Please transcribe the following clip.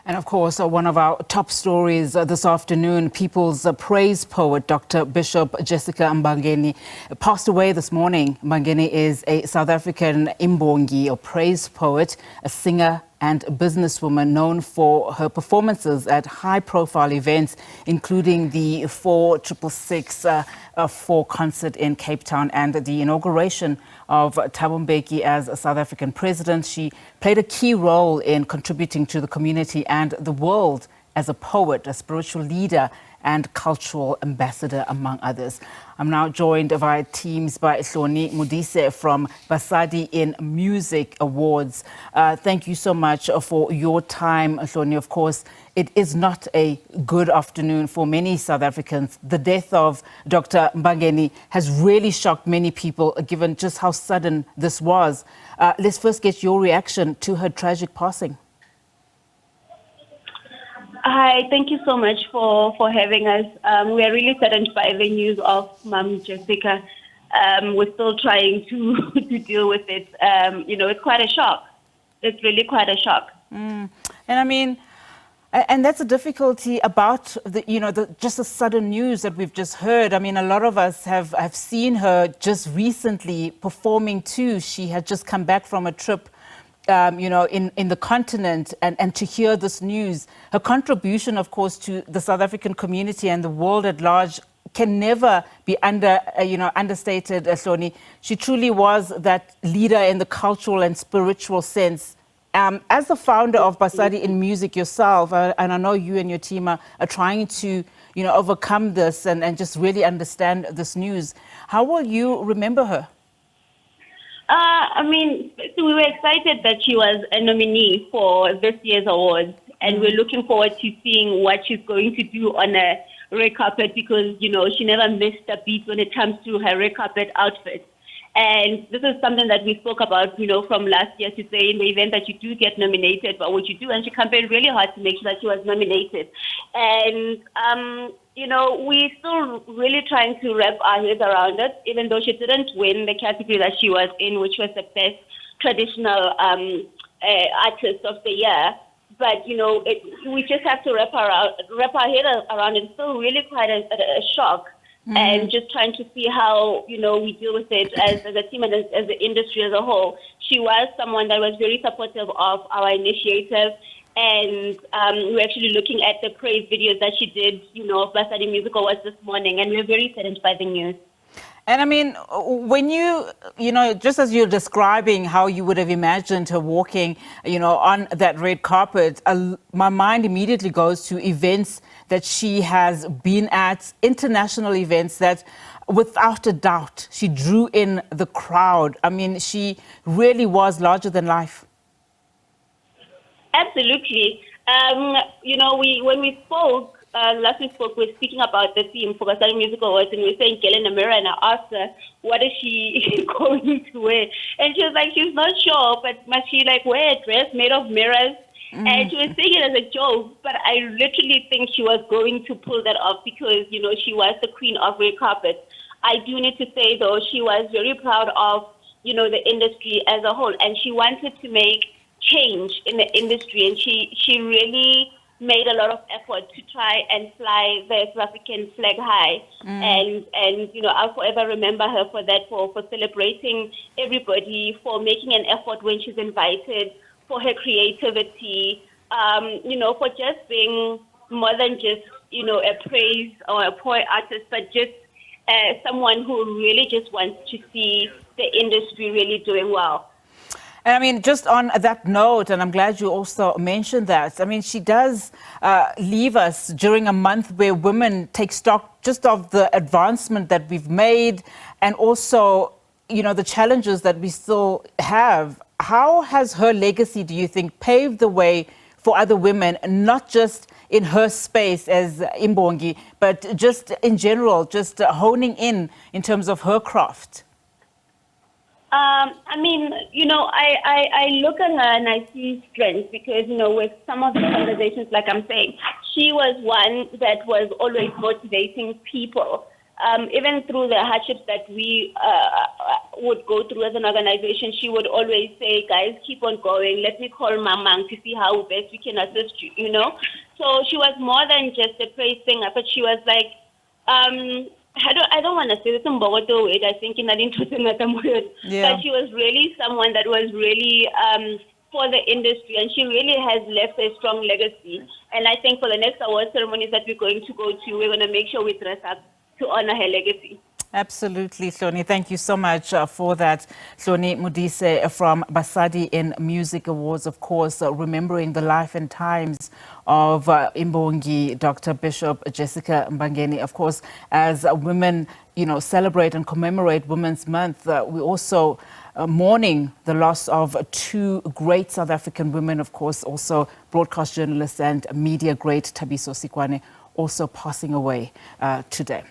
And of course, one of our top stories this afternoon, People's Praise poet Dr. Bishop Jessica Mbangeni passed away this morning. Mbangeni is a South African Imbongi, or praise poet, a singer and a businesswoman known for her performances at high-profile events, including the 4 concert in Cape Town and the inauguration of Thabo Mbeki as a South African president. She played a key role in contributing to the community and the world as a poet, a spiritual leader, and cultural ambassador, among others. I'm now joined via Teams by Hloni Modise from Basadi in Music Awards. Thank you so much for your time, Hloni. Of course, it is not a good afternoon for many South Africans. The death of Dr. Mbangeni has really shocked many people, given just how sudden this was. Let's first get your reaction to her tragic passing. Hi, thank you so much for having us. We are really saddened by the news of Mom Jessica. We're still trying to deal with it. It's quite a shock. It's really quite a shock. And I mean, and that's the difficulty about just the sudden news that we've just heard. I mean, a lot of us have seen her just recently performing too. She had just come back from a trip in the continent, and to hear this news, her contribution, of course, to the South African community and the world at large can never be understated, Hloni. She truly was that leader in the cultural and spiritual sense. As the founder of Basadi in Music yourself, and I know you and your team are trying to, overcome this and just really understand this news. How will you remember her? So we were excited that she was a nominee for this year's awards, and we're looking forward to seeing what she's going to do on a red carpet because, she never missed a beat when it comes to her red carpet outfit. And this is something that we spoke about, from last year, to say in the event that you do get nominated, what would you do? And she campaigned really hard to make sure that she was nominated. And, we're still really trying to wrap our heads around it, even though she didn't win the category that she was in, which was the best traditional artist of the year. But, we just have to wrap our head around it. It's still really quite a shock. And just trying to see how, we deal with it as a team and as the industry as a whole. She was someone that was very supportive of our initiative. And we're actually looking at the praise videos that she did, of Basadi Music Awards this morning. And we're very saddened by the news. And I mean, when just as you're describing how you would have imagined her walking, on that red carpet, my mind immediately goes to events that she has been at, international events that, without a doubt, she drew in the crowd. I mean, she really was larger than life. Absolutely. When we spoke, last we spoke, we were speaking about the theme for Basadi Music Awards, and we were saying, "Get in a mirror," and I asked her, what is she going to wear? And she was like, she's not sure, but must she wear a dress made of mirrors? And she was saying it as a joke, but I literally think she was going to pull that off because, she was the queen of red carpet. I do need to say, though, she was very proud of, the industry as a whole, and she wanted to make change in the industry, and she really made a lot of effort to try and fly the South African flag high. And I'll forever remember her for that, for celebrating everybody, for making an effort when she's invited, for her creativity, for just being more than just, a praise or a poet artist, but just someone who really just wants to see the industry really doing well. And I mean, just on that note, and I'm glad you also mentioned that, I mean, she does leave us during a month where women take stock just of the advancement that we've made and also, the challenges that we still have. How has her legacy, do you think, paved the way for other women, not just in her space as Imbongi, but just in general, just honing in terms of her craft? I look at her and I see strength because, with some of the conversations, like I'm saying, she was one that was always motivating people, even through the hardships that we would go through as an organization, she would always say, guys, keep on going. Let me call Mamang to see how best we can assist you, you know? So she was more than just a praise singer, but she was like, I don't want to say this in Bogota way, I think in that interesting, but she was really someone that was really for the industry, and she really has left a strong legacy. And I think for the next award ceremonies that we're going to go to, we're going to make sure we dress up to honor her legacy. Absolutely, Hloni. Thank you so much for that. Hloni Modise from Basadi in Music Awards, of course, remembering the life and times of Imbongi, Dr. Bishop Jessica Mbangeni. Of course, as women, celebrate and commemorate Women's Month, we also mourning the loss of two great South African women, of course, also broadcast journalist and media great Thabiso Sikwane, also passing away today.